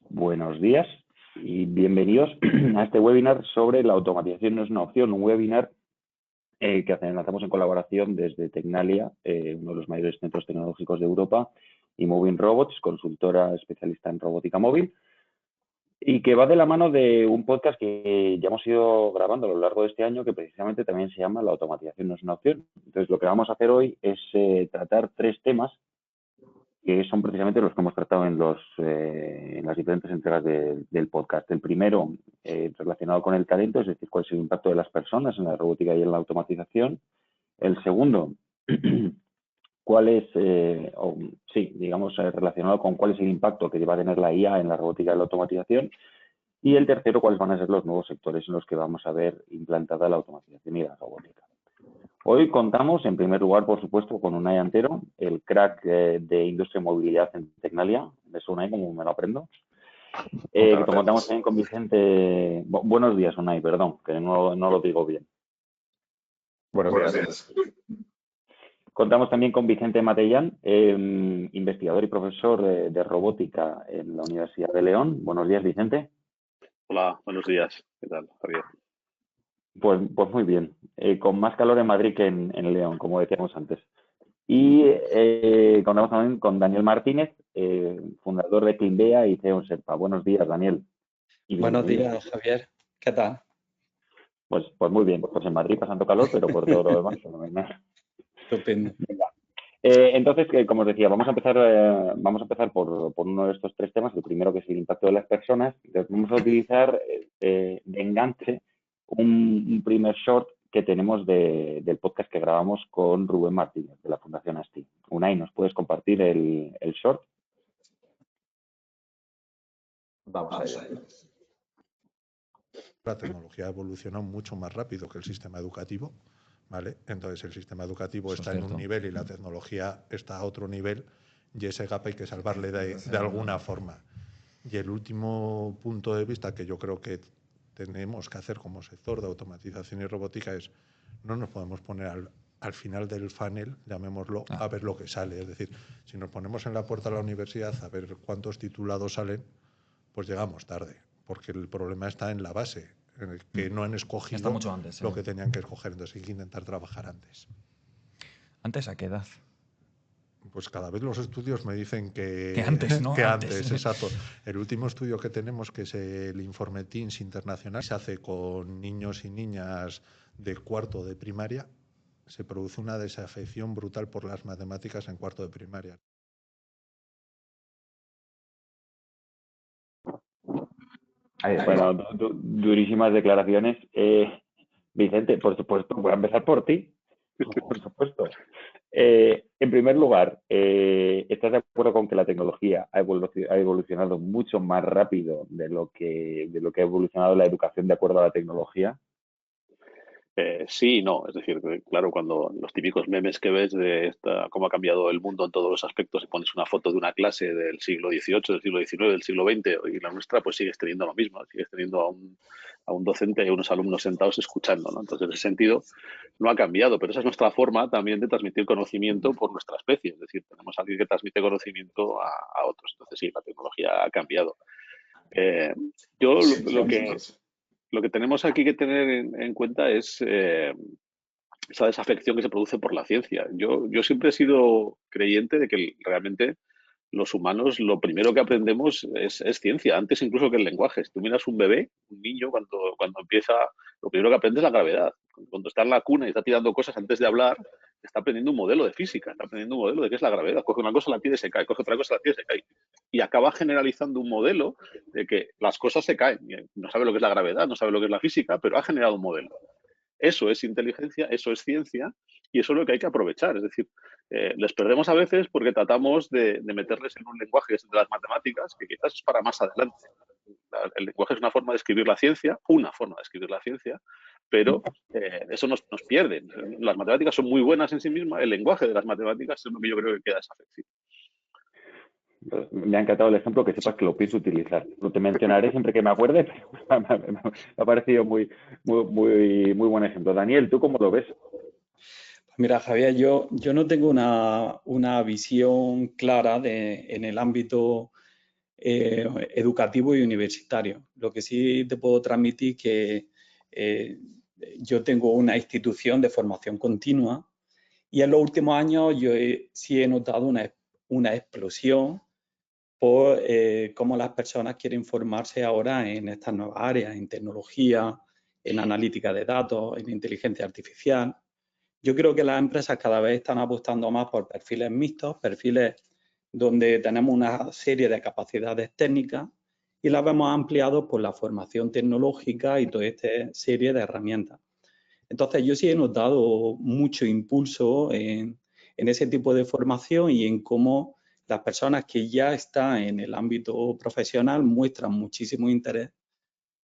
Buenos días y bienvenidos a este webinar sobre la automatización no es una opción, un webinar que lanzamos en colaboración desde Tecnalia, uno de los mayores centros tecnológicos de Europa, y Moving Robots, consultora especialista en robótica móvil, y que va de la mano de un podcast que ya hemos ido grabando a lo largo de este año, que precisamente también se llama La automatización no es una opción. Entonces, lo que vamos a hacer hoy es tratar tres temas que son precisamente los que hemos tratado en las diferentes entregas del podcast. El primero, relacionado con el talento, es decir, cuál es el impacto de las personas en la robótica y en la automatización. El segundo, cuál es, relacionado con cuál es el impacto que va a tener la IA en la robótica y la automatización. Y el tercero, cuáles van a ser los nuevos sectores en los que vamos a ver implantada la automatización y la robótica. Hoy contamos, en primer lugar, por supuesto, con Unai Antero, el crack de industria y movilidad en Tecnalia. ¿Me suena ahí como me lo aprendo? Contamos también con Vicente. Buenos días, Unai, perdón, que no lo digo bien. Buenos días. Contamos también con Vicente Matellán, investigador y profesor de robótica en la Universidad de León. Buenos días, Vicente. Hola, buenos días. ¿Qué tal, Javier? Pues muy bien. Con más calor en Madrid que en León, como decíamos antes. Y contamos también con Daniel Martínez, fundador de Climbea y CEO en Serpa. Buenos días, Daniel. Buenos días, Javier. ¿Qué tal? Pues muy bien. Pues en Madrid pasando calor, pero por todo lo demás, fenomenal. Estupendo. Entonces, como os decía, vamos a empezar por uno de estos tres temas. El primero, que es el impacto de las personas. Entonces, vamos a utilizar de enganche un primer short que tenemos del podcast que grabamos con Rubén Martínez, de la Fundación ASTI. Unai, ¿nos puedes compartir el short? Vamos a ello. La tecnología ha evolucionado mucho más rápido que el sistema educativo, ¿vale? Entonces el sistema educativo está en un nivel y la tecnología está a otro nivel, y ese gap hay que salvarle de alguna forma. Y el último punto de vista que yo creo que tenemos que hacer como sector de automatización y robótica es: no nos podemos poner al final del funnel, llamémoslo, a ver lo que sale. Es decir, si nos ponemos en la puerta de la universidad a ver cuántos titulados salen, pues llegamos tarde, porque el problema está en la base, en el que no han escogido mucho antes, lo que tenían que escoger. Entonces hay que intentar trabajar antes. ¿Antes a qué edad? Pues cada vez los estudios me dicen que antes, ¿no? que antes, exacto. El último estudio que tenemos, que es el Informe Teens Internacional, se hace con niños y niñas de cuarto de primaria. Se produce una desafección brutal por las matemáticas en cuarto de primaria. Bueno, durísimas declaraciones. Vicente, por supuesto, voy a empezar por ti, por supuesto. En primer lugar, ¿estás de acuerdo con que la tecnología ha evolucionado mucho más rápido de lo que ha evolucionado la educación de acuerdo a la tecnología? Sí y no. Es decir, claro, cuando los típicos memes que ves de cómo ha cambiado el mundo en todos los aspectos, y pones una foto de una clase del siglo XVIII, del siglo XIX, del siglo XX, y la nuestra, pues sigues teniendo lo mismo. Sigues teniendo a un docente y a unos alumnos sentados escuchando, ¿no? Entonces, en ese sentido, no ha cambiado, pero esa es nuestra forma también de transmitir conocimiento por nuestra especie. Es decir, tenemos a alguien que transmite conocimiento a otros. Entonces, sí, la tecnología ha cambiado. Yo lo que tenemos aquí que tener en cuenta es esa desafección que se produce por la ciencia. Yo siempre he sido creyente de que realmente los humanos lo primero que aprendemos es ciencia, antes incluso que el lenguaje. Si tú miras un bebé, un niño, cuando empieza, lo primero que aprende es la gravedad. Cuando está en la cuna y está tirando cosas antes de hablar, está aprendiendo un modelo de física, está aprendiendo un modelo de qué es la gravedad. Coge una cosa, la tira y se cae, coge otra cosa, la tira y se cae. Y acaba generalizando un modelo de que las cosas se caen. No sabe lo que es la gravedad, no sabe lo que es la física, pero ha generado un modelo. Eso es inteligencia, eso es ciencia, y eso es lo que hay que aprovechar. Es decir, les perdemos a veces porque tratamos de meterles en un lenguaje que es de las matemáticas, que quizás es para más adelante. El lenguaje es una forma de escribir la ciencia, pero eso nos pierde. Las matemáticas son muy buenas en sí mismas, el lenguaje de las matemáticas es lo que yo creo que queda desafección. Me ha encantado el ejemplo, que sepas que lo pienso utilizar. Lo te mencionaré siempre que me acuerde, pero me ha parecido muy buen ejemplo. Daniel, ¿tú cómo lo ves? Mira, Javier, yo no tengo una visión clara en el ámbito educativo y universitario. Lo que sí te puedo transmitir que yo tengo una institución de formación continua y en los últimos años yo sí he notado una explosión por cómo las personas quieren formarse ahora en estas nuevas áreas, en tecnología, en analítica de datos, en inteligencia artificial. Yo creo que las empresas cada vez están apostando más por perfiles mixtos, perfiles donde tenemos una serie de capacidades técnicas y las vemos ampliados por la formación tecnológica y toda esta serie de herramientas. Entonces, yo sí he notado mucho impulso en ese tipo de formación y en cómo las personas que ya están en el ámbito profesional muestran muchísimo interés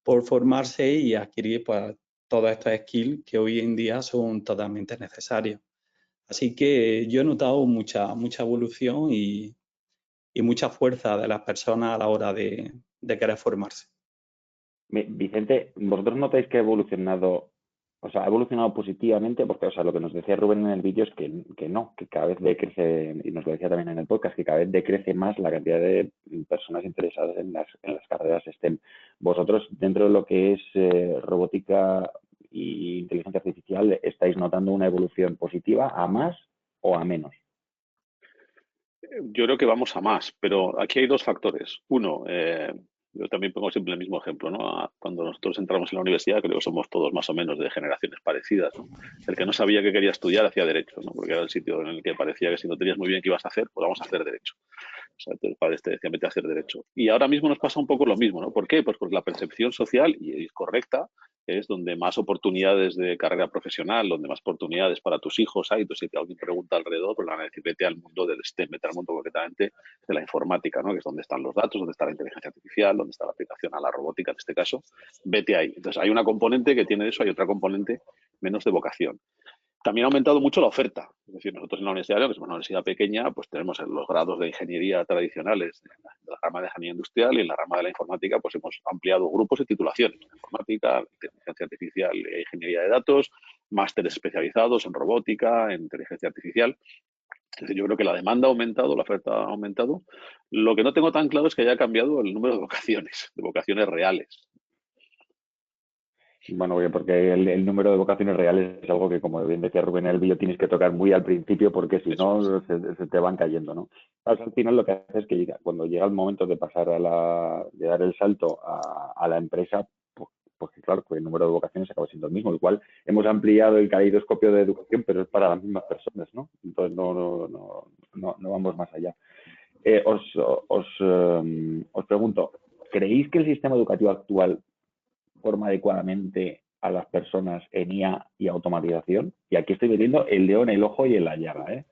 por formarse y adquirir pues, todos estos skills que hoy en día son totalmente necesarios. Así que yo he notado mucha evolución y mucha fuerza de las personas a la hora de querer formarse. Vicente, ¿vosotros notáis que ha evolucionado positivamente? Porque, lo que nos decía Rubén en el vídeo es que no, que cada vez decrece, y nos lo decía también en el podcast, que cada vez decrece más la cantidad de personas interesadas en las carreras STEM. ¿Vosotros, dentro de lo que es robótica e inteligencia artificial, estáis notando una evolución positiva a más o a menos? Yo creo que vamos a más, pero aquí hay dos factores. Uno, yo también pongo siempre el mismo ejemplo, ¿no? Cuando nosotros entramos en la universidad, creo que somos todos más o menos de generaciones parecidas, ¿no? El que no sabía que quería estudiar hacía derecho, ¿no? Porque era el sitio en el que parecía que si no tenías muy bien qué ibas a hacer, pues vamos a hacer derecho. O sea, tus padres te decían, vete a hacer derecho. Y ahora mismo nos pasa un poco lo mismo, ¿no? ¿Por qué? Pues porque la percepción social, y es correcta, es donde más oportunidades de carrera profesional, donde más oportunidades para tus hijos hay. Entonces, si alguien pregunta alrededor, pues le van a decir, vete al mundo del STEM, vete al mundo concretamente de la informática, ¿no? Que es donde están los datos, donde está la inteligencia artificial, donde está la aplicación a la robótica, en este caso, vete ahí. Entonces, hay una componente que tiene eso, hay otra componente menos de vocación. También ha aumentado mucho la oferta. Es decir, nosotros en la universidad, que es una universidad pequeña, pues tenemos los grados de ingeniería tradicionales de la rama de ingeniería industrial y en la rama de la informática pues hemos ampliado grupos y titulaciones. Informática, inteligencia artificial e ingeniería de datos, másteres especializados en robótica, en inteligencia artificial. Es decir, yo creo que la demanda ha aumentado, la oferta ha aumentado. Lo que no tengo tan claro es que haya cambiado el número de vocaciones reales. Bueno, porque el número de vocaciones reales es algo que, como bien decía Rubén en el vídeo, tienes que tocar muy al principio porque si no se te van cayendo, ¿no? Al final lo que hace es que cuando llega el momento de pasar de dar el salto a la empresa, pues claro, pues el número de vocaciones acaba siendo el mismo. Igual hemos ampliado el caleidoscopio de educación, pero es para las mismas personas, ¿no? Entonces no vamos más allá. Os pregunto, ¿creéis que el sistema educativo actual forma adecuadamente a las personas en IA y automatización? Y aquí estoy metiendo el dedo en el ojo y en la llaga, ¿eh?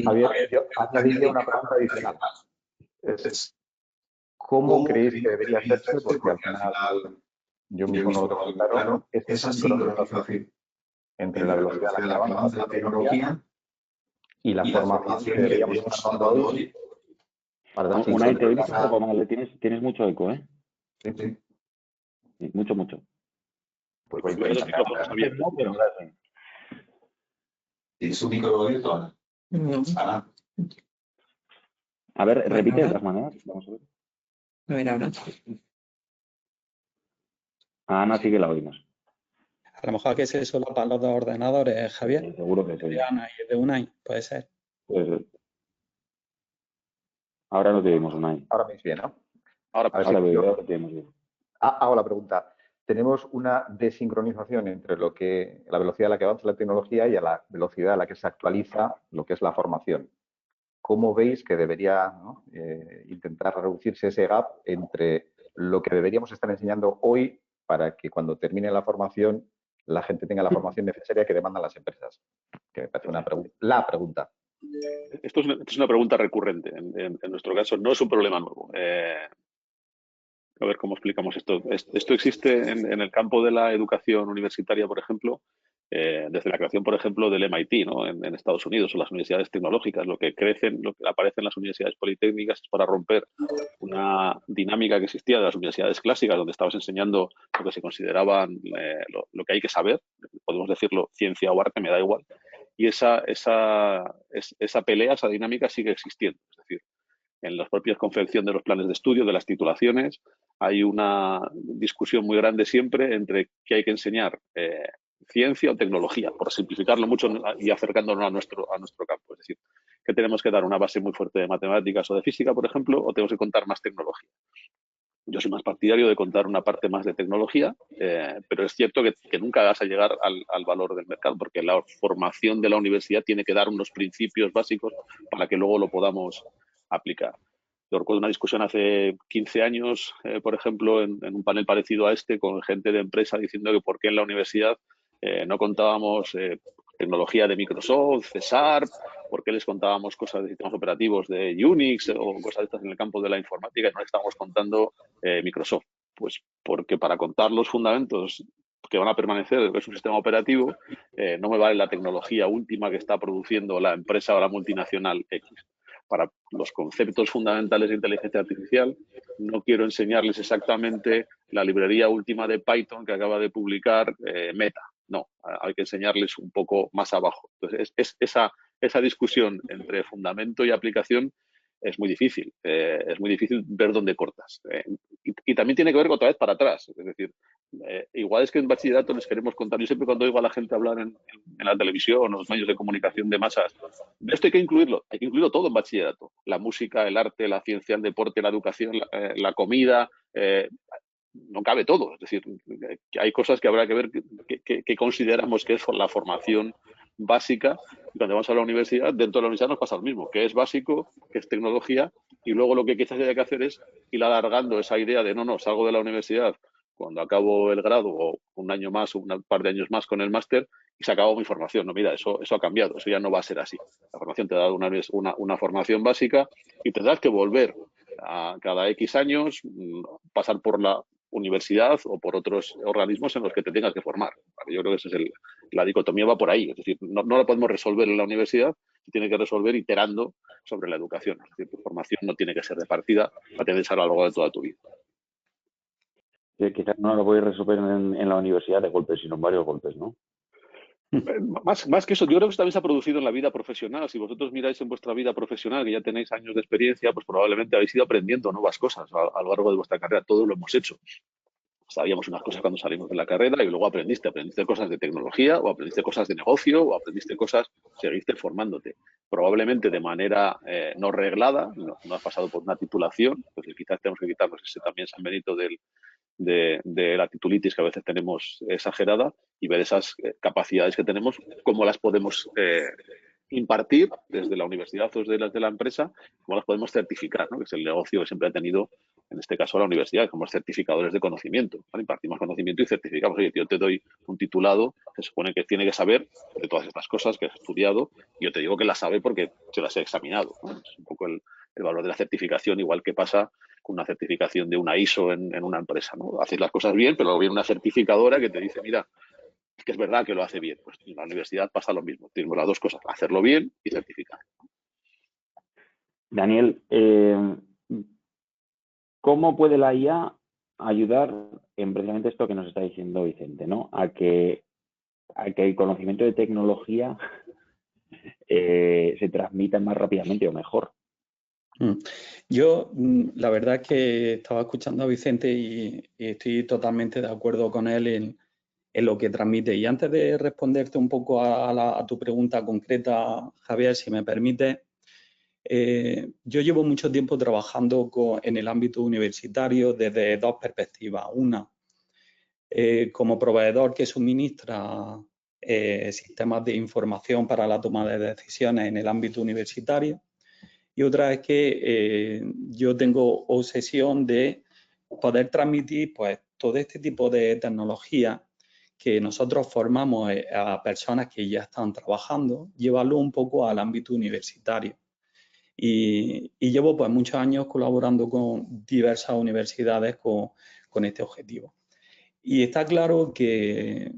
Javier, yo añadiría una pregunta adicional. ¿Cómo creéis que debería hacerse? Porque al final, yo mismo no lo tengo claro, esa sincronización entre la velocidad a la que avanza la tecnología y la formación que deberíamos estar dando hoy. Una entrevista un poco mal, tienes mucho eco, ¿eh? Sí. Sí, mucho. Pues voy los micrófonos abiertos. ¿Y su micro abierto? No. A ver, repite de todas maneras. Vamos a ver. A ver ahora. A Ana sí que la oímos. A lo mejor que se solapan los dos ordenadores, Javier. Sí, seguro que sí. De Ana y de Unai, puede ser. Pues, ahora no te oímos, Unai. Ahora me bien, ¿no? Ahora te oímos bien. Hago la pregunta. Tenemos una desincronización entre la velocidad a la que avanza la tecnología y a la velocidad a la que se actualiza lo que es la formación. ¿Cómo veis que debería intentar reducirse ese gap entre lo que deberíamos estar enseñando hoy para que cuando termine la formación la gente tenga la formación necesaria que demandan las empresas? Que me parece la pregunta. Esto es una pregunta recurrente. En nuestro caso no es un problema nuevo. A ver cómo explicamos esto. Esto existe en el campo de la educación universitaria, por ejemplo, desde la creación, por ejemplo, del MIT, ¿no? en Estados Unidos, o las universidades tecnológicas. Lo que aparece en las universidades politécnicas es para romper una dinámica que existía de las universidades clásicas, donde estabas enseñando lo que se consideraban lo que hay que saber, podemos decirlo ciencia o arte, me da igual. Y esa pelea, esa dinámica sigue existiendo. Es decir, en la propia confección de los planes de estudio, de las titulaciones, hay una discusión muy grande siempre entre qué hay que enseñar, ciencia o tecnología, por simplificarlo mucho y acercándonos a nuestro campo. Es decir, que tenemos que dar una base muy fuerte de matemáticas o de física, por ejemplo, o tenemos que contar más tecnología. Yo soy más partidario de contar una parte más de tecnología, pero es cierto que nunca vas a llegar al valor del mercado, porque la formación de la universidad tiene que dar unos principios básicos para que luego lo podamos aplicar. Yo recuerdo una discusión hace 15 años, por ejemplo, en un panel parecido a este, con gente de empresa diciendo que por qué en la universidad no contábamos tecnología de Microsoft, Cesar, por qué les contábamos cosas de sistemas operativos de Unix o cosas de estas en el campo de la informática y no les estábamos contando Microsoft. Pues porque para contar los fundamentos que van a permanecer de un sistema operativo, no me vale la tecnología última que está produciendo la empresa o la multinacional X. Para los conceptos fundamentales de inteligencia artificial, no quiero enseñarles exactamente la librería última de Python que acaba de publicar Meta. No, hay que enseñarles un poco más abajo. Entonces, esa discusión entre fundamento y aplicación es muy difícil. Es muy difícil ver dónde cortas. Y también tiene que ver otra vez para atrás. Es decir, igual es que en bachillerato les queremos contar. Yo siempre cuando oigo a la gente hablar en la televisión o en los medios de comunicación de masas, esto hay que incluirlo todo en bachillerato. La música, el arte, la ciencia, el deporte, la educación, la comida, no cabe todo. Es decir, que hay cosas que habrá que ver que consideramos que es la formación básica. Cuando vamos a la universidad, dentro de la universidad nos pasa lo mismo, que es básico, que es tecnología, y luego lo que quizás haya que hacer es ir alargando esa idea de no, salgo de la universidad cuando acabo el grado o un año más o un par de años más con el máster y se acabó mi formación. No, mira, eso ha cambiado, eso ya no va a ser así. La formación te ha dado una formación básica y tendrás que volver a cada X años, pasar por la universidad o por otros organismos en los que te tengas que formar. Yo creo que esa es la dicotomía va por ahí. Es decir, no la podemos resolver en la universidad, se tiene que resolver iterando sobre la educación. Es decir, tu formación no tiene que ser repartida, va a tener que ser a lo largo de toda tu vida. Quizás no lo podéis resolver en la universidad de golpes, sino en varios golpes, ¿no? Más que eso, yo creo que eso también se ha producido en la vida profesional. Si vosotros miráis en vuestra vida profesional, que ya tenéis años de experiencia, pues probablemente habéis ido aprendiendo nuevas cosas a lo largo de vuestra carrera. Todos lo hemos hecho. Sabíamos unas cosas cuando salimos de la carrera y luego aprendiste cosas de tecnología o aprendiste cosas de negocio o aprendiste cosas, seguiste formándote. Probablemente de manera no reglada, no has pasado por una titulación, pues quizás tenemos que quitarnos ese también San Benito de la titulitis que a veces tenemos exagerada y ver esas capacidades que tenemos, cómo las podemos impartir desde la universidad o desde la empresa, cómo las podemos certificar, ¿no? Que es el negocio que siempre ha tenido, en este caso, la universidad, como certificadores de conocimiento. ¿Vale? Impartimos conocimiento y certificamos. Oye, yo te doy un titulado que se supone que tiene que saber de todas estas cosas que has estudiado y yo te digo que las sabe porque se las he examinado, ¿no? Es un poco el valor de la certificación, igual que pasa con una certificación de una ISO en una empresa, ¿no? Haces las cosas bien, pero luego viene una certificadora que te dice, mira, que es verdad que lo hace bien. Pues en la universidad pasa lo mismo. Tenemos las dos cosas, hacerlo bien y certificar. Daniel, ¿cómo puede la IA ayudar en precisamente esto que nos está diciendo Vicente, ¿no? A que el conocimiento de tecnología se transmita más rápidamente o mejor? Yo, la verdad es que estaba escuchando a Vicente y estoy totalmente de acuerdo con él en lo que transmite. Y antes de responderte un poco a tu pregunta concreta, Javier, si me permite, yo llevo mucho tiempo trabajando en el ámbito universitario desde dos perspectivas. Una, como proveedor que suministra sistemas de información para la toma de decisiones en el ámbito universitario. Y otra es que yo tengo obsesión de poder transmitir pues, todo este tipo de tecnología que nosotros formamos a personas que ya están trabajando, llevarlo un poco al ámbito universitario. Y llevo pues, muchos años colaborando con diversas universidades con este objetivo. Y está claro que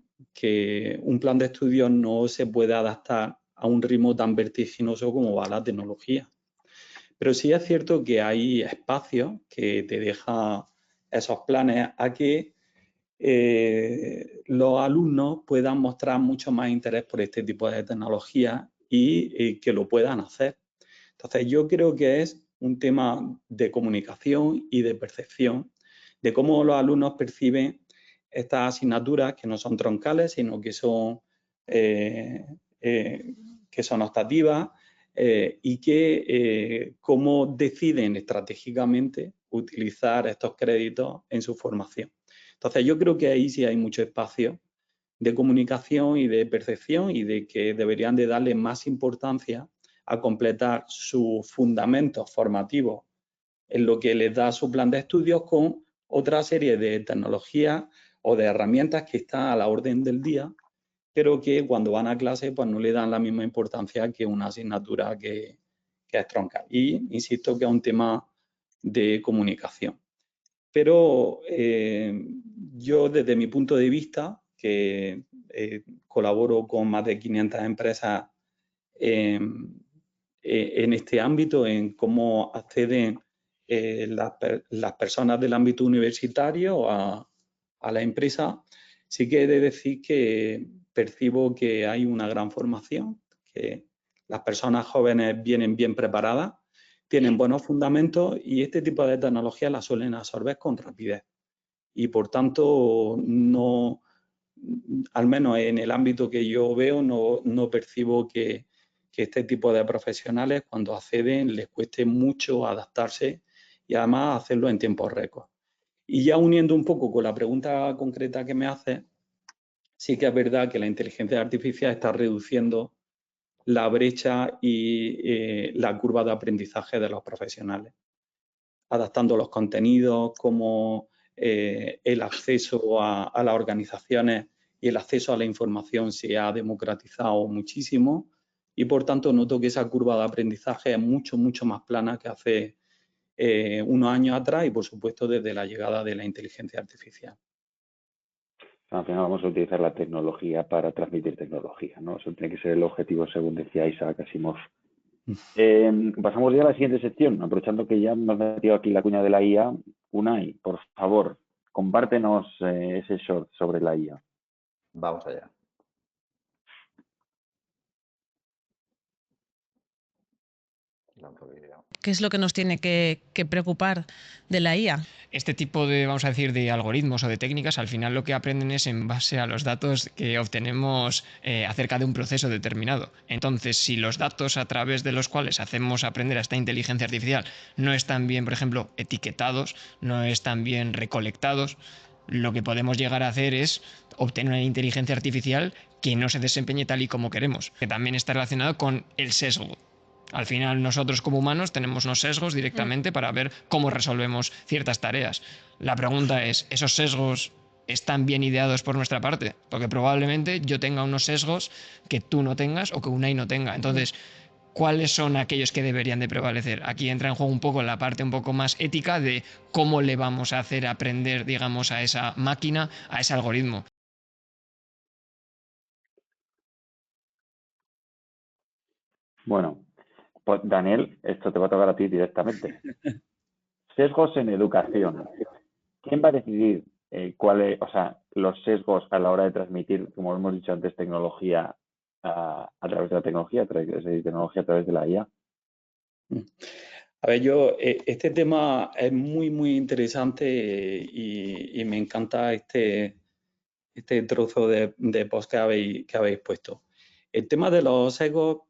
un plan de estudios no se puede adaptar a un ritmo tan vertiginoso como va la tecnología. Pero sí es cierto que hay espacios que te dejan esos planes a que los alumnos puedan mostrar mucho más interés por este tipo de tecnología y que lo puedan hacer. Entonces, yo creo que es un tema de comunicación y de percepción, de cómo los alumnos perciben estas asignaturas que no son troncales, sino que son optativas y que cómo deciden estratégicamente utilizar estos créditos en su formación. Entonces, yo creo que ahí sí hay mucho espacio de comunicación y de percepción y de que deberían de darle más importancia a completar sus fundamentos formativos en lo que les da su plan de estudios con otra serie de tecnologías o de herramientas que están a la orden del día, pero que cuando van a clase pues no le dan la misma importancia que una asignatura que es troncal. Y insisto que es un tema de comunicación. Pero yo desde mi punto de vista, que colaboro con más de 500 empresas en este ámbito, en cómo acceden las personas del ámbito universitario a la empresa, sí que he de decir que percibo que hay una gran formación, que las personas jóvenes vienen bien preparadas, tienen buenos fundamentos y este tipo de tecnologías las suelen absorber con rapidez. Y por tanto, no, al menos en el ámbito que yo veo, no percibo que este tipo de profesionales, cuando acceden, les cueste mucho adaptarse y además hacerlo en tiempos récord. Y ya uniendo un poco con la pregunta concreta que me hace, sí que es verdad que la inteligencia artificial está reduciendo la brecha y la curva de aprendizaje de los profesionales, adaptando los contenidos, como el acceso a las organizaciones y el acceso a la información se ha democratizado muchísimo y por tanto noto que esa curva de aprendizaje es mucho, mucho más plana que hace unos años atrás y por supuesto desde la llegada de la inteligencia artificial. Al final vamos a utilizar la tecnología para transmitir tecnología, ¿no? Eso tiene que ser el objetivo, según decía Isaac Asimov. Pasamos ya a la siguiente sección, aprovechando que ya hemos metido aquí la cuña de la IA. Unai, por favor, compártenos ese short sobre la IA. Vamos allá. ¿Qué es lo que nos tiene que preocupar de la IA? Este tipo de, vamos a decir, de algoritmos o de técnicas, al final lo que aprenden es en base a los datos que obtenemos acerca de un proceso determinado. Entonces, si los datos a través de los cuales hacemos aprender a esta inteligencia artificial no están bien, por ejemplo, etiquetados, no están bien recolectados, lo que podemos llegar a hacer es obtener una inteligencia artificial que no se desempeñe tal y como queremos, que también está relacionado con el sesgo. Al final nosotros como humanos tenemos unos sesgos directamente para ver cómo resolvemos ciertas tareas. La pregunta es, ¿esos sesgos están bien ideados por nuestra parte? Porque probablemente yo tenga unos sesgos que tú no tengas o que Unai no tenga. Entonces, ¿cuáles son aquellos que deberían de prevalecer? Aquí entra en juego un poco la parte un poco más ética de cómo le vamos a hacer aprender, digamos, a esa máquina, a ese algoritmo. Bueno, pues Daniel, esto te va a tocar a ti directamente. Sesgos en educación. ¿Quién va a decidir cuáles, o sea, los sesgos a la hora de transmitir, como hemos dicho antes, tecnología a través de la tecnología, a través de la IA? A ver, este tema es muy, muy interesante y me encanta este trozo de post que habéis puesto. El tema de los sesgos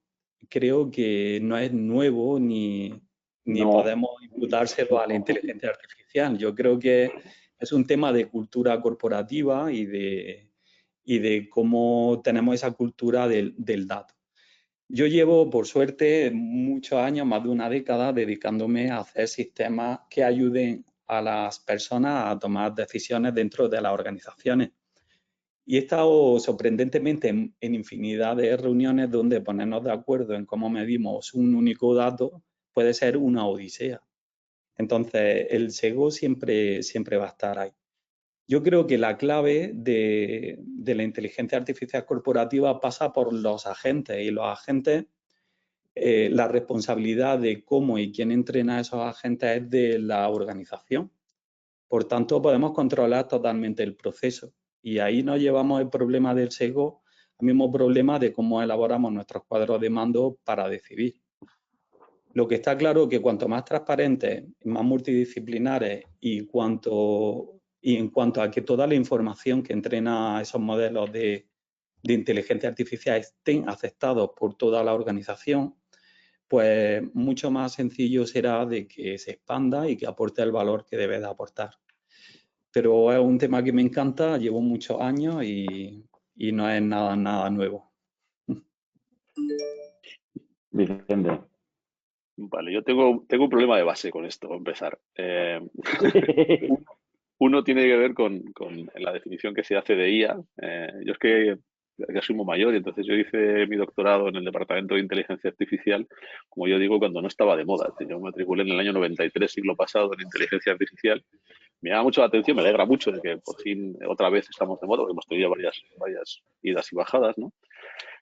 creo que no es nuevo ni podemos imputárselo a la inteligencia artificial. Yo creo que es un tema de cultura corporativa y de cómo tenemos esa cultura del dato. Yo llevo, por suerte, muchos años, más de una década, dedicándome a hacer sistemas que ayuden a las personas a tomar decisiones dentro de las organizaciones. Y he estado sorprendentemente en infinidad de reuniones donde ponernos de acuerdo en cómo medimos un único dato puede ser una odisea. Entonces, el sesgo siempre va a estar ahí. Yo creo que la clave de la inteligencia artificial corporativa pasa por los agentes y los agentes, la responsabilidad de cómo y quién entrena a esos agentes es de la organización. Por tanto, podemos controlar totalmente el proceso y ahí nos llevamos el problema del sesgo al mismo problema de cómo elaboramos nuestros cuadros de mando para decidir. Lo que está claro es que cuanto más transparentes, más multidisciplinares y en cuanto a que toda la información que entrena esos modelos de inteligencia artificial estén aceptados por toda la organización, pues mucho más sencillo será de que se expanda y que aporte el valor que debe de aportar. Pero es un tema que me encanta, llevo muchos años y no es nada nuevo. Vicente. Vale, yo tengo un problema de base con esto, para empezar. Uno tiene que ver con la definición que se hace de IA. Yo es que ya soy muy mayor y entonces yo hice mi doctorado en el Departamento de Inteligencia Artificial, como yo digo, cuando no estaba de moda. Yo me matriculé en el año 93, siglo pasado, en Inteligencia Artificial. Me llama mucho la atención, me alegra mucho de que por fin otra vez estamos de moda, porque hemos tenido varias idas y bajadas, ¿no?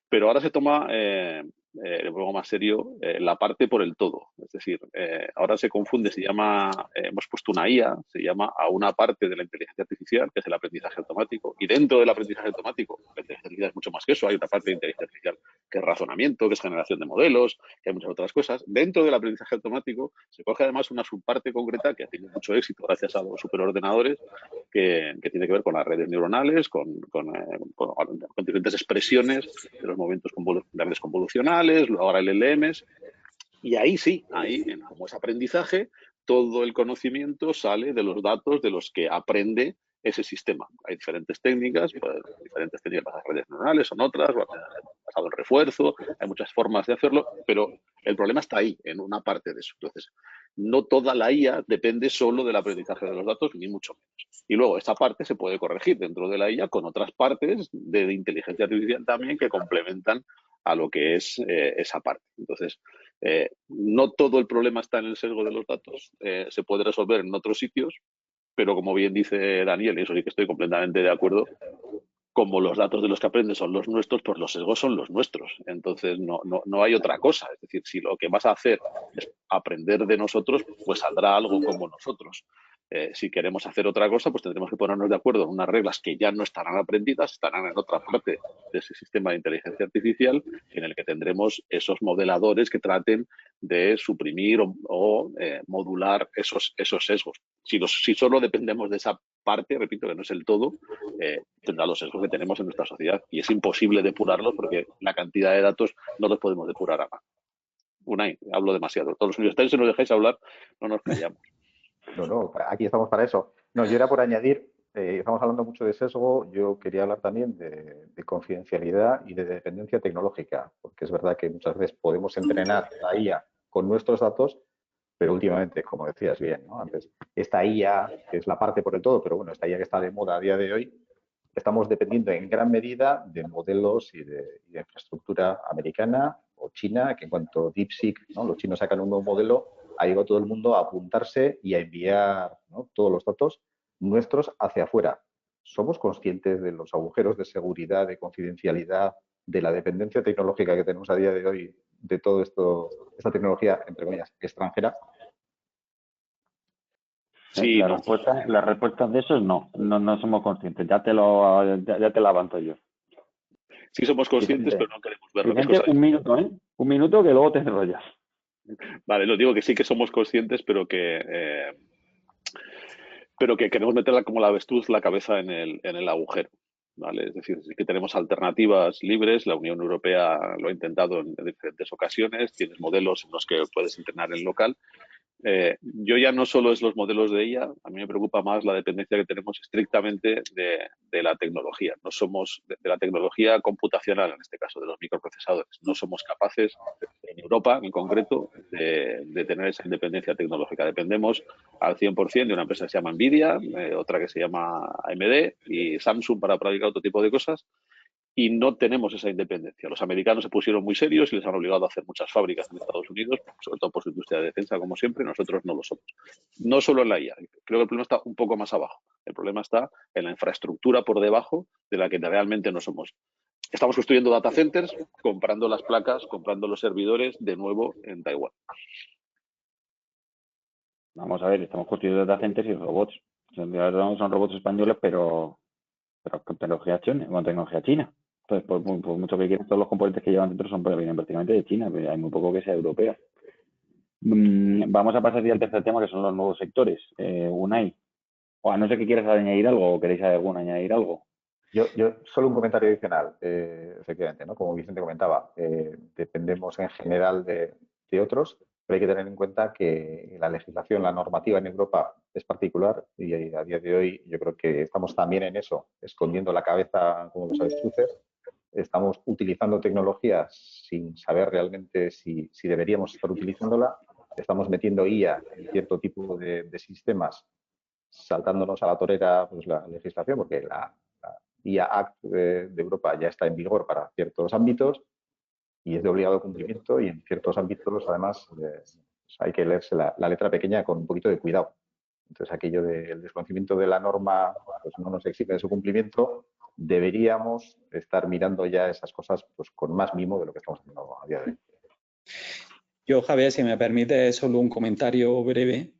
Pero ahora se toma, de modo más serio, la parte por el todo. Es decir, ahora se confunde, hemos puesto una IA, se llama a una parte de la inteligencia artificial, que es el aprendizaje automático. Y dentro del aprendizaje automático, la inteligencia artificial es mucho más que eso. Hay una parte de inteligencia artificial que es razonamiento, que es generación de modelos, que hay muchas otras cosas. Dentro del aprendizaje automático se coge además una subparte concreta que ha tenido mucho éxito gracias a los superordenadores, que tiene que ver con las redes neuronales, con diferentes expresiones de los movimientos de redes convolucionales, luego ahora LLMs, y ahí sí, como es aprendizaje, todo el conocimiento sale de los datos de los que aprende ese sistema. Hay diferentes técnicas para las redes neuronales, son otras, basado en refuerzo, hay muchas formas de hacerlo, pero el problema está ahí, en una parte de eso. Entonces, no toda la IA depende solo del aprendizaje de los datos, ni mucho menos. Y luego, esa parte se puede corregir dentro de la IA con otras partes de inteligencia artificial también que complementan a lo que es esa parte. Entonces, no todo el problema está en el sesgo de los datos, se puede resolver en otros sitios, pero como bien dice Daniel, y eso sí que estoy completamente de acuerdo, como los datos de los que aprende son los nuestros, pues los sesgos son los nuestros. Entonces no hay otra cosa. Es decir, si lo que vas a hacer es aprender de nosotros, pues saldrá algo como nosotros. Si queremos hacer otra cosa, pues tendremos que ponernos de acuerdo en unas reglas que ya no estarán aprendidas, estarán en otra parte de ese sistema de inteligencia artificial, en el que tendremos esos modeladores que traten de suprimir o modular esos sesgos. Si solo dependemos de esa parte, repito que no es el todo, tendrá los sesgos que tenemos en nuestra sociedad y es imposible depurarlos porque la cantidad de datos no los podemos depurar a mano. Unai, hablo demasiado. Todos los universitarios, si nos dejáis hablar, no nos callamos. No, aquí estamos para eso. No, yo era por añadir, estamos hablando mucho de sesgo, yo quería hablar también de confidencialidad y de dependencia tecnológica, porque es verdad que muchas veces podemos entrenar la IA con nuestros datos, pero últimamente, como decías bien, ¿no? Antes, esta IA, que es la parte por el todo, pero bueno, esta IA que está de moda a día de hoy, estamos dependiendo en gran medida de modelos y de infraestructura americana o china, que en cuanto DeepSeek, ¿no? Los chinos sacan un nuevo modelo, ha llegado todo el mundo a apuntarse y a enviar, ¿no? Todos los datos nuestros hacia afuera. ¿Somos conscientes de los agujeros de seguridad, de confidencialidad, de la dependencia tecnológica que tenemos a día de hoy de todo esto, esta tecnología, entre comillas, extranjera? Sí, la respuesta de eso es no somos conscientes. Ya te la avanzo yo. Sí somos conscientes, pero no queremos verlo. Un minuto, ¿eh? Un minuto que luego te enrollas. Vale, lo digo que sí que somos conscientes, pero que queremos meterla como la avestruz la cabeza en el agujero. ¿Vale? Es decir, sí que tenemos alternativas libres, la Unión Europea lo ha intentado en diferentes ocasiones, tienes modelos en los que puedes entrenar en local. Yo ya no solo es los modelos de IA, a mí me preocupa más la dependencia que tenemos estrictamente de la tecnología. No somos de la tecnología computacional, en este caso de los microprocesadores. No somos capaces, en Europa en concreto, de tener esa independencia tecnológica. Dependemos al 100% de una empresa que se llama Nvidia, otra que se llama AMD y Samsung para practicar otro tipo de cosas. Y no tenemos esa independencia. Los americanos se pusieron muy serios y les han obligado a hacer muchas fábricas en Estados Unidos, sobre todo por su industria de defensa, como siempre. Nosotros no lo somos. No solo en la IA. Creo que el problema está un poco más abajo. El problema está en la infraestructura por debajo de la que realmente no somos. Estamos construyendo data centers, comprando las placas, comprando los servidores, de nuevo en Taiwán. Vamos a ver, estamos construyendo data centers y robots. Son robots españoles, pero con tecnología china. Entonces, por mucho que quieran, todos los componentes que llevan dentro vienen prácticamente de China, pero hay muy poco que sea europeo. Vamos a pasar ya al tercer tema, que son los nuevos sectores. Unai, o a no ser que quieras añadir algo, o queréis añadir algo. Yo solo un comentario adicional, efectivamente, ¿no? Como Vicente comentaba, dependemos en general de otros, pero hay que tener en cuenta que la legislación, la normativa en Europa es particular y a día de hoy yo creo que estamos también en eso, escondiendo la cabeza como los avestruces. Estamos utilizando tecnologías sin saber realmente si deberíamos estar utilizándola. Estamos metiendo IA en cierto tipo de sistemas, saltándonos a la torera pues, la legislación, porque la IA Act de Europa ya está en vigor para ciertos ámbitos y es de obligado cumplimiento, y en ciertos ámbitos además pues hay que leerse la letra pequeña con un poquito de cuidado. Entonces aquello del desconocimiento de la norma pues no nos exige de su cumplimiento. Deberíamos estar mirando ya esas cosas pues con más mimo de lo que estamos haciendo a día de hoy. Yo, Javier, si me permite solo un comentario breve.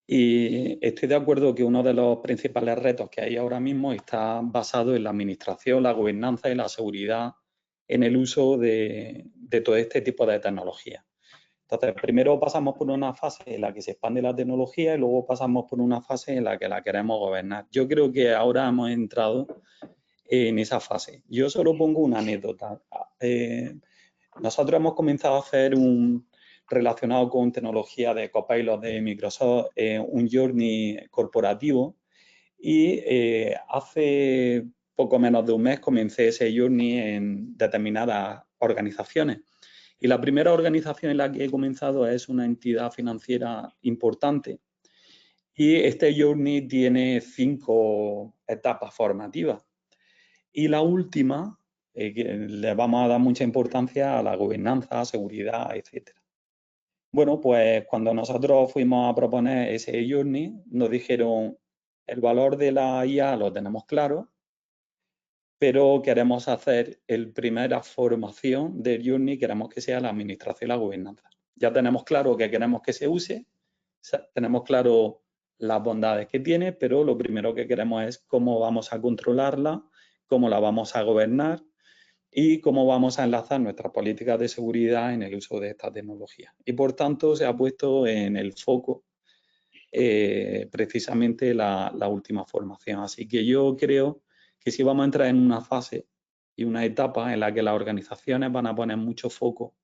Y estoy de acuerdo que uno de los principales retos que hay ahora mismo está basado en la administración, la gobernanza y la seguridad en el uso de todo este tipo de tecnología. Entonces, primero pasamos por una fase en la que se expande la tecnología y luego pasamos por una fase en la que la queremos gobernar. Yo creo que ahora hemos entrado en esa fase. Yo solo pongo una anécdota. Nosotros hemos comenzado a hacer relacionado con tecnología de Copilot de Microsoft, un journey corporativo, y hace poco menos de un mes comencé ese journey en determinadas organizaciones. Y la primera organización en la que he comenzado es una entidad financiera importante, y este journey tiene 5 etapas formativas. Y la última, que le vamos a dar mucha importancia a la gobernanza, seguridad, etcétera. Bueno, pues cuando nosotros fuimos a proponer ese journey, nos dijeron el valor de la IA lo tenemos claro, pero queremos hacer el primera formación del journey, queremos que sea la administración y la gobernanza. Ya tenemos claro que queremos que se use, tenemos claro las bondades que tiene, pero lo primero que queremos es cómo vamos a controlarla, cómo la vamos a gobernar y cómo vamos a enlazar nuestras políticas de seguridad en el uso de esta tecnología. Y por tanto se ha puesto en el foco precisamente la última formación. Así que yo creo que sí vamos a entrar en una fase y una etapa en la que las organizaciones van a poner mucho foco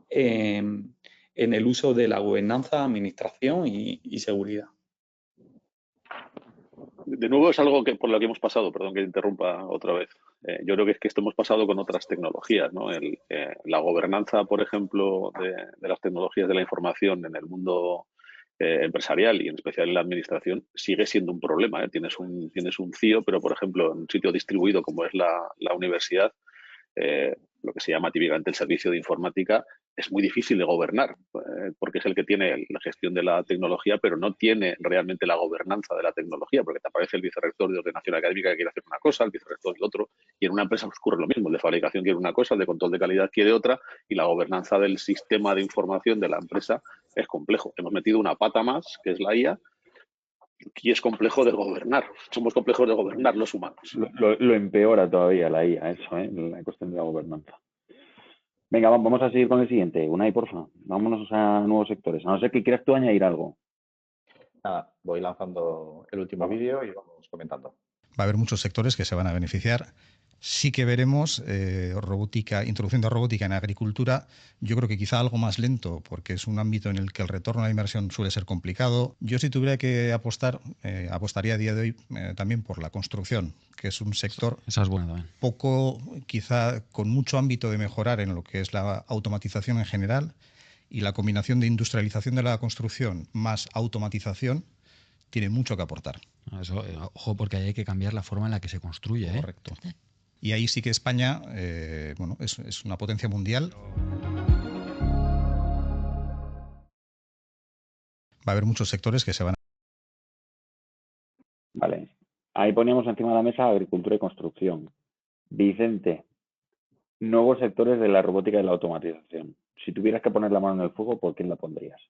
en el uso de la gobernanza, administración y seguridad. De nuevo es algo que por lo que hemos pasado, perdón que interrumpa otra vez. Yo creo que es que esto hemos pasado con otras tecnologías, ¿no? La gobernanza, por ejemplo, de las tecnologías de la información en el mundo empresarial y en especial en la administración sigue siendo un problema. Tienes un CIO, pero por ejemplo en un sitio distribuido como es la universidad, lo que se llama típicamente el servicio de informática, es muy difícil de gobernar, porque es el que tiene la gestión de la tecnología, pero no tiene realmente la gobernanza de la tecnología, porque te aparece el vicerrector de ordenación académica que quiere hacer una cosa, el vicerrector del otro, y en una empresa ocurre lo mismo, el de fabricación quiere una cosa, el de control de calidad quiere otra, y la gobernanza del sistema de información de la empresa es complejo. Hemos metido una pata más, que es la IA, y es complejo de gobernar. Somos complejos de gobernar los humanos. Lo empeora todavía la IA, eso, la cuestión de la gobernanza. Venga, vamos a seguir con el siguiente. Unai, porfa. Vámonos a nuevos sectores. A no ser que quieras tú añadir algo. Nada, voy lanzando el último vídeo y vamos comentando. Va a haber muchos sectores que se van a beneficiar. Sí que veremos robótica, introducción de robótica en agricultura. Yo creo que quizá algo más lento, porque es un ámbito en el que el retorno a la inversión suele ser complicado. Yo, si tuviera que apostar, apostaría a día de hoy también por la construcción, que es un sector Esa es buena también. Poco, quizá con mucho ámbito de mejorar en lo que es la automatización en general, y la combinación de industrialización de la construcción más automatización tiene mucho que aportar. Eso, ojo, porque ahí hay que cambiar la forma en la que se construye. Correcto. Y ahí sí que España bueno, es una potencia mundial. Va a haber muchos sectores que se van a... Vale. Ahí poníamos encima de la mesa agricultura y construcción. Vicente, nuevos sectores de la robótica y la automatización. Si tuvieras que poner la mano en el fuego, ¿por quién la pondrías?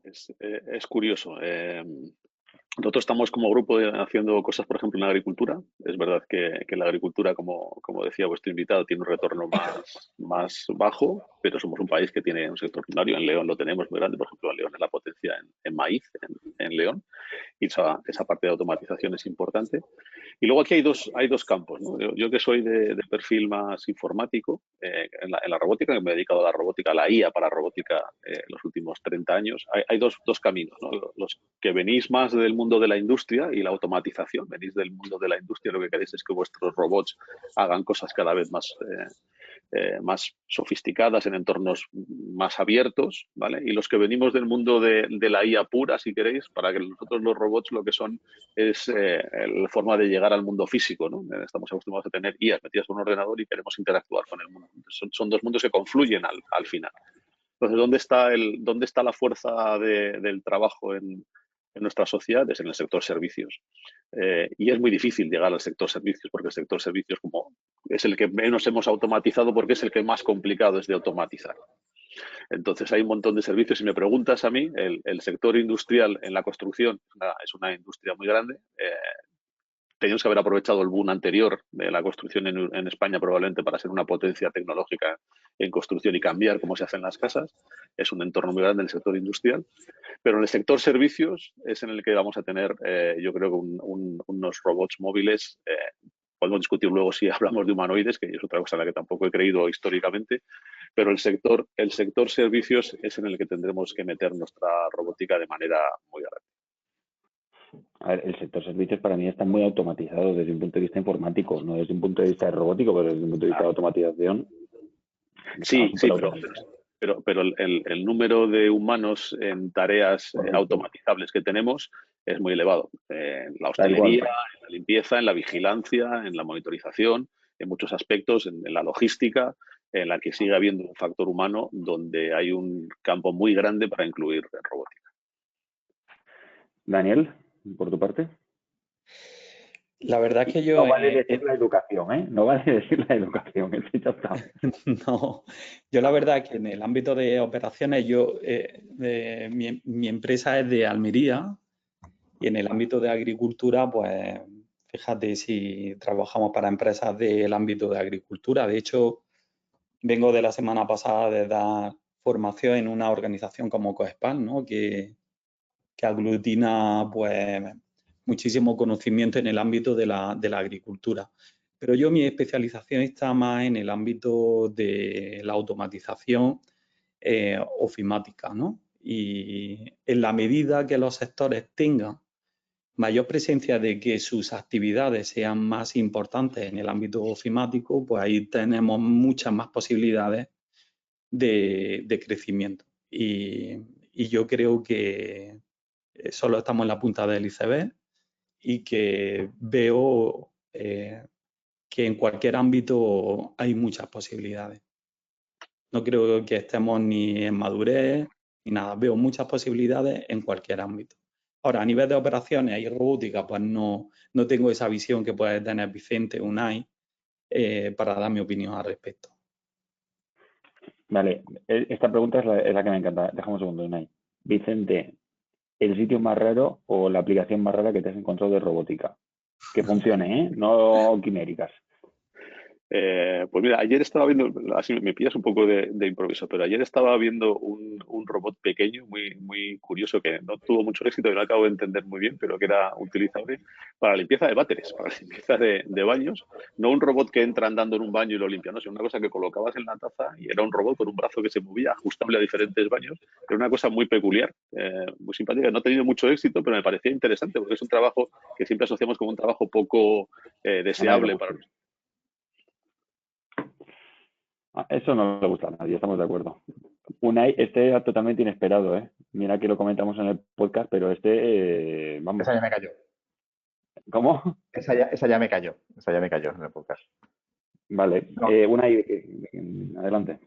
Es curioso. Nosotros estamos como grupo haciendo cosas, por ejemplo, en la agricultura. Es verdad que la agricultura, como decía vuestro invitado, tiene un retorno más bajo, pero somos un país que tiene un sector primario. En León lo tenemos muy grande. Por ejemplo, León es la potencia en maíz, en León. Y esa parte de automatización es importante. Y luego aquí hay dos campos, ¿no? Yo que soy de perfil más informático, en la robótica, que me he dedicado a la robótica, a la IA para robótica los últimos 30 años, hay dos caminos, ¿no? Los que venís más del mundo de la industria y la automatización, venís del mundo de la industria, lo que queréis es que vuestros robots hagan cosas cada vez más sofisticadas, en entornos más abiertos, ¿vale? Y los que venimos del mundo de la IA pura, si queréis, para que nosotros los robots lo que son es la forma de llegar al mundo físico, ¿no? Estamos acostumbrados a tener IAs metidas en un ordenador y queremos interactuar con el mundo. Son dos mundos que confluyen al final. Entonces, ¿dónde está la fuerza del trabajo en nuestra sociedad? Es en el sector servicios. Y es muy difícil llegar al sector servicios, porque el sector servicios es el que menos hemos automatizado, porque es el que más complicado es de automatizar. Entonces hay un montón de servicios. Si me preguntas a mí, el sector industrial en la construcción es una industria muy grande. Teníamos que haber aprovechado el boom anterior de la construcción en España probablemente para ser una potencia tecnológica en construcción y cambiar cómo se hacen las casas. Es un entorno muy grande en el sector industrial. Pero en el sector servicios es en el que vamos a tener, yo creo que unos robots móviles. Podemos discutir luego si hablamos de humanoides, que es otra cosa en la que tampoco he creído históricamente, pero el sector servicios es en el que tendremos que meter nuestra robótica de manera muy grande. A ver, el sector servicios para mí está muy automatizado desde un punto de vista informático, no desde un punto de vista robótico, pero desde un punto de vista de automatización. Sí, pero el número de humanos en tareas automatizables que tenemos es muy elevado. En la hostelería, en la limpieza, en la vigilancia, en la monitorización, en muchos aspectos, en la logística, en la que sigue habiendo un factor humano donde hay un campo muy grande para incluir robótica. Daniel, por tu parte. La verdad es que yo... No vale decir la educación, ¿eh? No vale decir la educación, ya está. No, yo la verdad es que en el ámbito de operaciones, mi empresa es de Almería y en el ámbito de agricultura, pues fíjate si trabajamos para empresas del ámbito de agricultura. De hecho, vengo de la semana pasada de dar formación en una organización como COESPAN, ¿no? que aglutina pues muchísimo conocimiento en el ámbito de la agricultura. Pero mi especialización está más en el ámbito de la automatización ofimática, ¿no? Y en la medida que los sectores tengan mayor presencia de que sus actividades sean más importantes en el ámbito ofimático, pues ahí tenemos muchas más posibilidades de crecimiento. Y yo creo que solo estamos en la punta del iceberg y que veo que en cualquier ámbito hay muchas posibilidades. No creo que estemos ni en madurez ni nada. Veo muchas posibilidades en cualquier ámbito. Ahora, a nivel de operaciones y robótica, pues no tengo esa visión que puede tener Vicente Unai para dar mi opinión al respecto. Vale, esta pregunta es la que me encanta. Déjame un segundo, Unai. Vicente, ¿el sitio más raro o la aplicación más rara que te has encontrado de robótica? Que funcione, ¿eh? No quiméricas. Pues mira, ayer estaba viendo, así me pillas un poco de improviso, pero ayer estaba viendo un robot pequeño, muy, muy curioso, que no tuvo mucho éxito, que no acabo de entender muy bien, pero que era utilizable para la limpieza de váteres, para la limpieza de baños. No un robot que entra andando en un baño y lo limpia, no, sino una cosa que colocabas en la taza y era un robot con un brazo que se movía, ajustable a diferentes baños. Era una cosa muy peculiar, muy simpática. No ha tenido mucho éxito, pero me parecía interesante, porque es un trabajo que siempre asociamos como un trabajo poco deseable para nosotros. Eso no le gusta a nadie, estamos de acuerdo. Unai, este era totalmente inesperado, ¿eh? Mira que lo comentamos en el podcast, pero vamos. Esa ya me cayó. ¿Cómo? Esa ya me cayó. Esa ya me cayó en el podcast. Vale. No. Unai, adelante.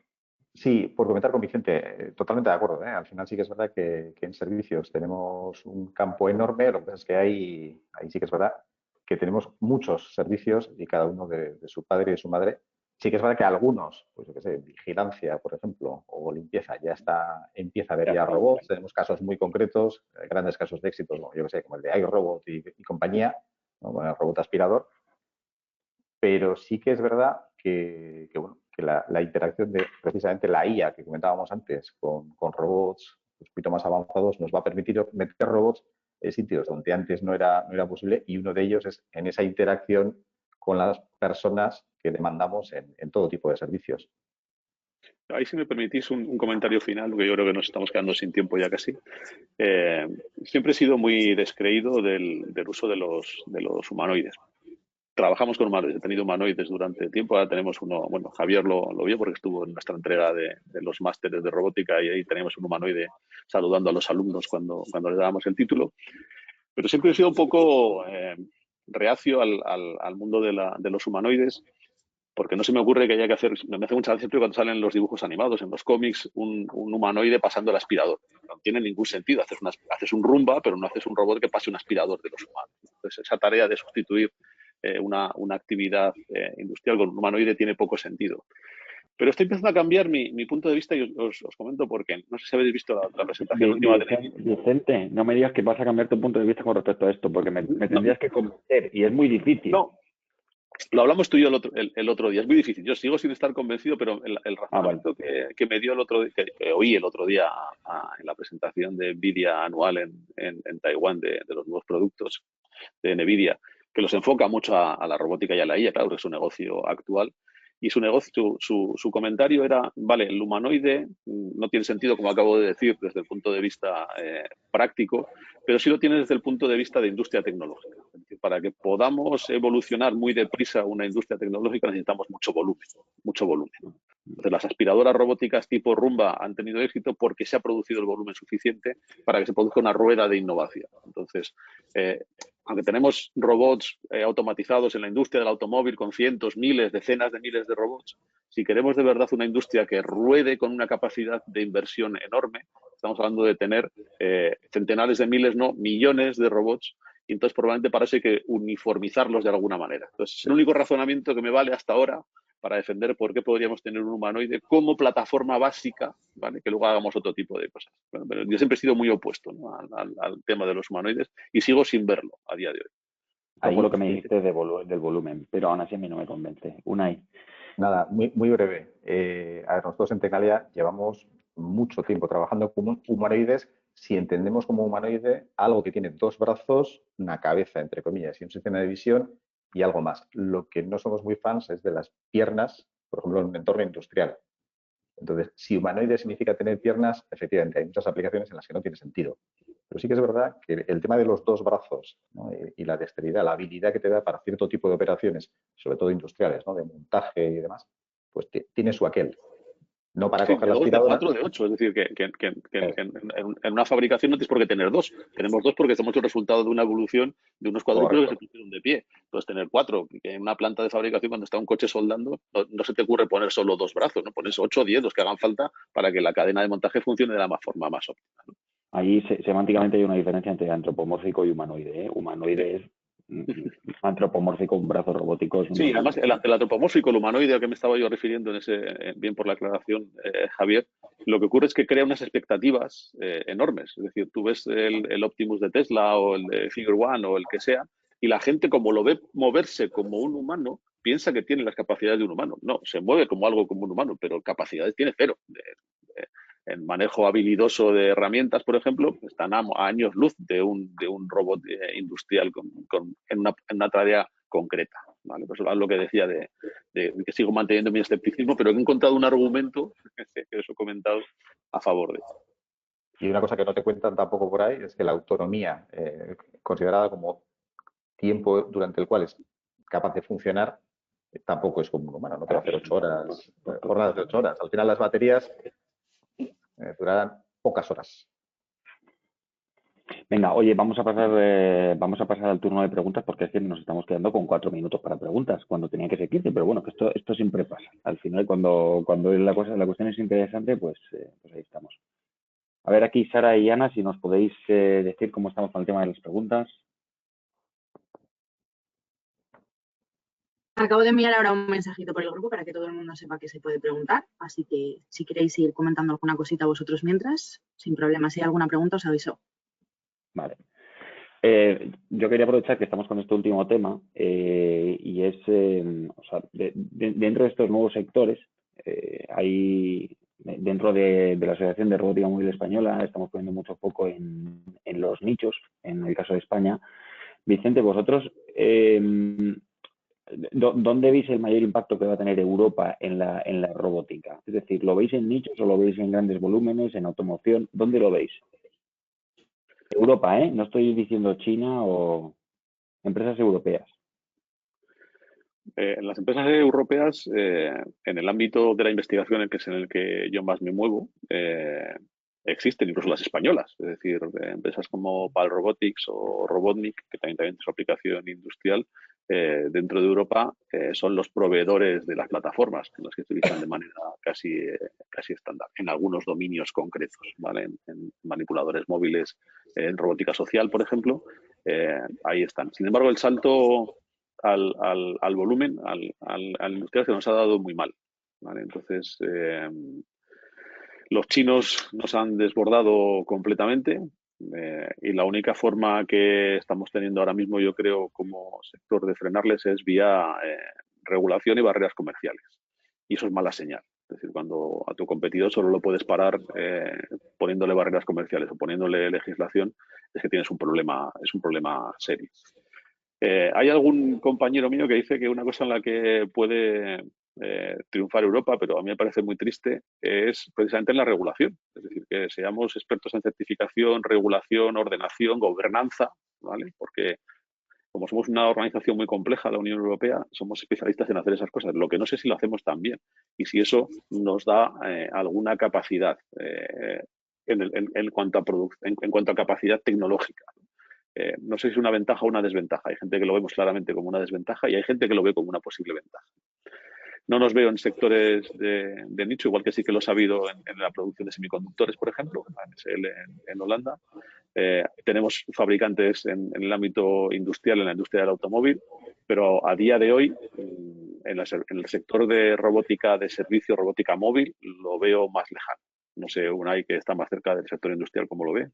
Sí, por comentar con Vicente, totalmente de acuerdo, ¿eh? Al final sí que es verdad que en servicios tenemos un campo enorme, lo que pasa es que ahí sí que es verdad que tenemos muchos servicios y cada uno de su padre y de su madre Sí que es verdad que algunos, pues yo qué sé, vigilancia, por ejemplo, o limpieza, empieza a haber ya robots. Tenemos casos muy concretos, grandes casos de éxito, yo qué sé, como el de iRobot y compañía, ¿no? Bueno, el robot aspirador. Pero sí que es verdad que la interacción de precisamente la IA que comentábamos antes con robots un poquito más avanzados nos va a permitir meter robots en sitios donde antes no era posible, y uno de ellos es en esa interacción con las personas que demandamos en todo tipo de servicios. Ahí, si me permitís un comentario final, porque yo creo que nos estamos quedando sin tiempo ya casi. Siempre he sido muy descreído del uso de los humanoides. Trabajamos con humanoides, he tenido humanoides durante tiempo, ahora tenemos uno, bueno, Javier lo vio porque estuvo en nuestra entrega de los másteres de robótica, y ahí tenemos un humanoide saludando a los alumnos cuando les dábamos el título. Pero siempre he sido un poco reacio al mundo de los humanoides, porque no se me ocurre que haya que hacer, me hace mucha gracia siempre cuando salen los dibujos animados, en los cómics, un humanoide pasando el aspirador. No tiene ningún sentido, haces un Roomba, pero no haces un robot que pase un aspirador de los humanos. Entonces, esa tarea de sustituir una actividad industrial con un humanoide tiene poco sentido. Pero estoy empezando a cambiar mi punto de vista, y os comento por qué. No sé si habéis visto la presentación última de Vicente, no me digas que vas a cambiar tu punto de vista con respecto a esto, porque me tendrías que convencer, y es muy difícil. No, lo hablamos tú y yo el otro día. Es muy difícil. Yo sigo sin estar convencido, pero el razonamiento que me dio el otro día, que oí el otro día en la presentación de NVIDIA anual en Taiwán de los nuevos productos de NVIDIA, que los enfoca mucho a la robótica y a la IA, claro, que es su negocio actual. Y su comentario era, vale, el humanoide no tiene sentido, como acabo de decir, desde el punto de vista práctico, pero sí lo tiene desde el punto de vista de industria tecnológica. Es decir, para que podamos evolucionar muy deprisa una industria tecnológica necesitamos mucho volumen, mucho volumen. Entonces, las aspiradoras robóticas tipo Roomba han tenido éxito porque se ha producido el volumen suficiente para que se produzca una rueda de innovación. Entonces, aunque tenemos robots automatizados en la industria del automóvil con cientos, miles, decenas de miles de robots, si queremos de verdad una industria que ruede con una capacidad de inversión enorme, estamos hablando de tener centenares de miles, no, millones de robots, y entonces probablemente para eso hay que uniformizarlos de alguna manera. Entonces, es el único razonamiento que me vale hasta ahora para defender por qué podríamos tener un humanoide como plataforma básica, ¿vale? Que luego hagamos otro tipo de cosas. Bueno, pero yo siempre he sido muy opuesto, ¿no? al tema de los humanoides, y sigo sin verlo a día de hoy. Ahí lo que me dijiste del volumen, pero aún así a mí no me convence. Unai. Nada, muy breve. A ver, nosotros en Tecnalia llevamos mucho tiempo trabajando con humanoides. Si entendemos como humanoide algo que tiene dos brazos, una cabeza, entre comillas, y un sistema de visión y algo más. Lo que no somos muy fans es de las piernas, por ejemplo, en un entorno industrial. Entonces, si humanoide significa tener piernas, efectivamente, hay muchas aplicaciones en las que no tiene sentido. Pero sí que es verdad que el tema de los dos brazos, ¿no? y la dexteridad, la habilidad que te da para cierto tipo de operaciones, sobre todo industriales, ¿no? De montaje y demás, pues tiene su aquel. No para coger la aspiradora. De 4, de 8. Es decir, que en una fabricación no tienes por qué tener dos. Tenemos dos porque somos el resultado de una evolución de unos cuadrículos que se pusieron de pie. Entonces, tener 4. Que en una planta de fabricación, cuando está un coche soldando, no se te ocurre poner solo dos brazos, ¿no? Pones 8 o 10, los que hagan falta para que la cadena de montaje funcione de la forma más óptima, ¿no? Ahí semánticamente hay una diferencia entre antropomórfico y humanoide, ¿eh? Humanoide es antropomórfico, un brazo robótico. Sí, además el antropomórfico, el humanoide al que me estaba yo refiriendo, bien por la aclaración, Javier, lo que ocurre es que crea unas expectativas enormes. Es decir, tú ves el Optimus de Tesla o el de Figure One o el que sea, y la gente, como lo ve moverse como un humano, piensa que tiene las capacidades de un humano. No, se mueve como algo como un humano, pero capacidades tiene cero. El manejo habilidoso de herramientas, por ejemplo, están a años luz de un robot industrial en una tarea concreta, ¿vale? Pues es lo que decía de que sigo manteniendo mi escepticismo, pero he encontrado un argumento, que os he comentado, a favor de esto. Y una cosa que no te cuentan tampoco por ahí es que la autonomía, considerada como tiempo durante el cual es capaz de funcionar, tampoco es como un humano, no te va a hacer 8 horas, jornadas de 8 horas. Al final las baterías durarán pocas horas. Venga, oye, vamos a pasar al turno de preguntas, porque es que nos estamos quedando con 4 minutos para preguntas, cuando tenía que ser 15, pero bueno, que esto siempre pasa. Al final, cuando la cuestión es interesante, pues ahí estamos. A ver aquí, Sara y Ana, si nos podéis decir cómo estamos con el tema de las preguntas. Acabo de enviar ahora un mensajito por el grupo para que todo el mundo sepa que se puede preguntar, así que si queréis ir comentando alguna cosita vosotros mientras, sin problema. Si hay alguna pregunta os aviso. Vale. Yo quería aprovechar que estamos con este último tema y es, o sea, dentro de estos nuevos sectores, hay, dentro de la Asociación de Robótica Móvil Española, estamos poniendo mucho foco en los nichos, en el caso de España. Vicente, vosotros, ¿dónde veis el mayor impacto que va a tener Europa en la robótica? Es decir, ¿lo veis en nichos o lo veis en grandes volúmenes, en automoción? ¿Dónde lo veis? Europa, ¿eh? No estoy diciendo China o empresas europeas. En las empresas europeas, en el ámbito de la investigación, que es en el que yo más me muevo, existen incluso las españolas, es decir, empresas como PAL Robotics o Robotnik, que también tienen su aplicación industrial, dentro de Europa son los proveedores de las plataformas, que las que se utilizan de manera casi estándar, en algunos dominios concretos, ¿vale? En manipuladores móviles, en robótica social, por ejemplo, ahí están. Sin embargo, el salto al volumen, al industrial, se nos ha dado muy mal, ¿vale? Entonces, los chinos nos han desbordado completamente y la única forma que estamos teniendo ahora mismo, yo creo, como sector de frenarles es vía regulación y barreras comerciales. Y eso es mala señal. Es decir, cuando a tu competidor solo lo puedes parar poniéndole barreras comerciales o poniéndole legislación, es que tienes un problema, es un problema serio. Hay algún compañero mío que dice que una cosa en la que puede triunfar Europa, pero a mí me parece muy triste, es precisamente en la regulación. Es decir, que seamos expertos en certificación, regulación, ordenación, gobernanza, ¿vale? Porque como somos una organización muy compleja, la Unión Europea, somos especialistas en hacer esas cosas. Lo que no sé si lo hacemos tan bien y si eso nos da alguna capacidad en cuanto a capacidad tecnológica. No sé si es una ventaja o una desventaja. Hay gente que lo vemos claramente como una desventaja y hay gente que lo ve como una posible ventaja. No nos veo en sectores de nicho, igual que sí que los ha habido en la producción de semiconductores, por ejemplo, ASML en Holanda. Tenemos fabricantes en el ámbito industrial, en la industria del automóvil, pero a día de hoy, en el sector de robótica de servicio, robótica móvil, lo veo más lejano. No sé, Unai, que está más cerca del sector industrial, ¿cómo lo ve?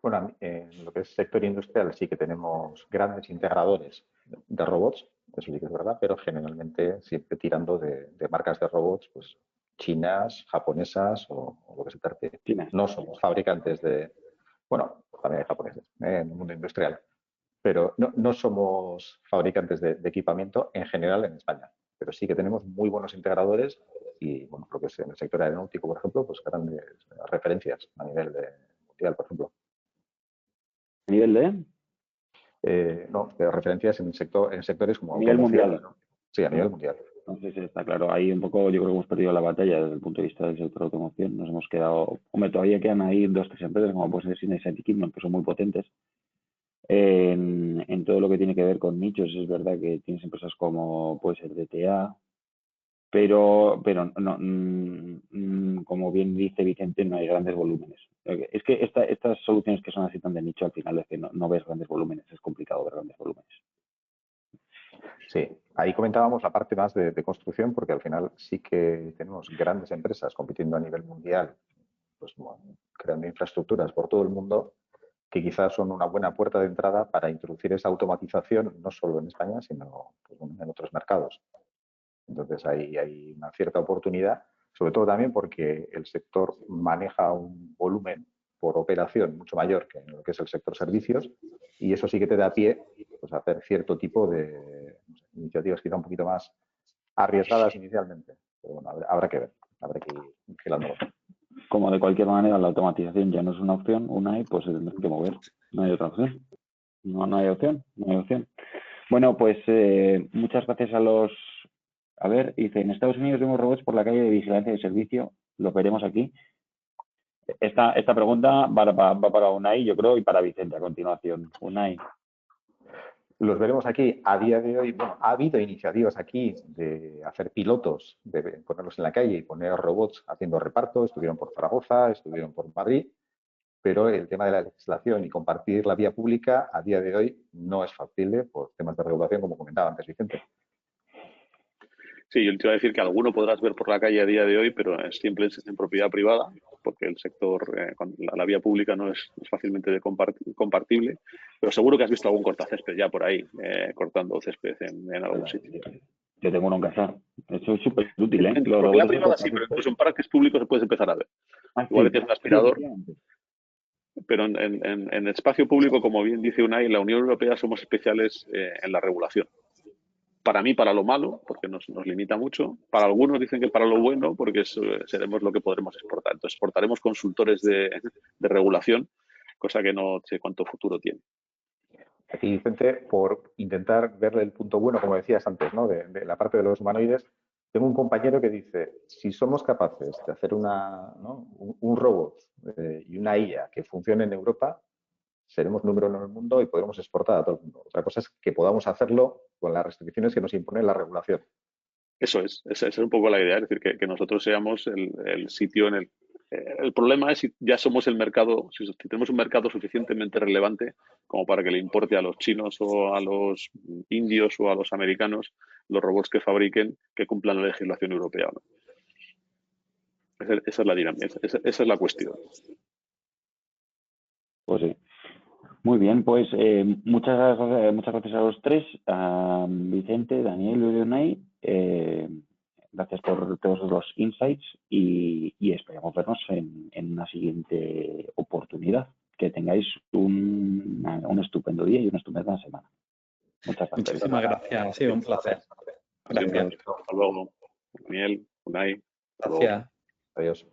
Bueno, en lo que es sector industrial sí que tenemos grandes integradores de robots, eso sí que es verdad, pero generalmente siempre tirando de marcas de robots pues chinas, japonesas o lo que se trate. No somos fabricantes de, bueno, también hay japoneses en el mundo industrial, pero no somos fabricantes de equipamiento en general en España, pero sí que tenemos muy buenos integradores y, bueno, lo que es en el sector aeronáutico, por ejemplo, pues grandes referencias a nivel mundial, por ejemplo. ¿A nivel de? No, de referencias en sectores como a nivel mundial, ¿no? Sí, a nivel mundial. Entonces está claro, ahí un poco yo creo que hemos perdido la batalla desde el punto de vista del sector de automoción. Nos hemos quedado, hombre, todavía quedan ahí 2 o 3 empresas como puede ser Siemens y Kingdom, que son muy potentes en todo lo que tiene que ver con nichos. Es verdad que tienes empresas como puede ser DTA, pero no, como bien dice Vicente, no hay grandes volúmenes. Es que estas soluciones que son así tan de nicho, al final es que no ves grandes volúmenes, es complicado ver grandes volúmenes. Sí, ahí comentábamos la parte más de construcción, porque al final sí que tenemos grandes empresas compitiendo a nivel mundial, pues bueno, creando infraestructuras por todo el mundo, que quizás son una buena puerta de entrada para introducir esa automatización, no solo en España, sino pues, en otros mercados. Entonces ahí hay una cierta oportunidad, sobre todo también porque el sector maneja un volumen por operación mucho mayor que lo que es el sector servicios, y eso sí que te da pie pues, a hacer cierto tipo de iniciativas quizá un poquito más arriesgadas inicialmente. Pero bueno, habrá que ver, habrá que ir vigilándolo. Como de cualquier manera la automatización ya no es una opción, pues se tendrá que mover. No hay otra opción. No hay opción. Bueno, pues muchas gracias a los... A ver, dice, en Estados Unidos vemos robots por la calle de vigilancia de servicio, lo veremos aquí. Esta pregunta va para Unai, yo creo, y para Vicente a continuación. Unai. Los veremos aquí. A día de hoy, bueno, ha habido iniciativas aquí de hacer pilotos, de ponerlos en la calle y poner robots haciendo reparto. Estuvieron por Zaragoza, estuvieron por Madrid, pero el tema de la legislación y compartir la vía pública a día de hoy no es factible por temas de regulación, como comentaba antes Vicente. Sí, yo te iba a decir que alguno podrás ver por la calle a día de hoy, pero es siempre en propiedad privada, porque el sector, la vía pública no es fácilmente compartible, pero seguro que has visto algún cortacésped ya por ahí, cortando césped en algún sitio. Yo tengo uno en casa. Eso es súper útil, ¿eh? En propiedad privada sí, pero incluso en parques públicos se puedes empezar a ver. Igual que tienes un aspirador, pero en el espacio público, como bien dice Unai, en la Unión Europea somos especiales en la regulación. Para mí, para lo malo, porque nos limita mucho. Para algunos dicen que para lo bueno, porque seremos lo que podremos exportar. Entonces, exportaremos consultores de regulación, cosa que no sé cuánto futuro tiene. Aquí, Vicente, por intentar verle el punto bueno, como decías antes, ¿no? de la parte de los humanoides, tengo un compañero que dice, si somos capaces de hacer un robot y una IA que funcione en Europa, seremos número uno en el mundo y podremos exportar a todo el mundo. Otra cosa es que podamos hacerlo con las restricciones que nos impone la regulación. Eso esa es un poco la idea, es decir, que nosotros seamos el sitio en el... El problema es si ya somos el mercado, si tenemos un mercado suficientemente relevante como para que le importe a los chinos o a los indios o a los americanos los robots que fabriquen que cumplan la legislación europea, ¿no? Esa es la dinámica, esa es la cuestión. Pues sí. Muy bien, pues muchas gracias a los tres, a Vicente, Daniel y Unai. Gracias por todos los insights y esperamos vernos en una siguiente oportunidad. Que tengáis un estupendo día y una estupenda semana. Muchas gracias. Muchísimas gracias, ha sido un placer. Gracias. Hasta luego. Daniel, Unai. Gracias. Adiós.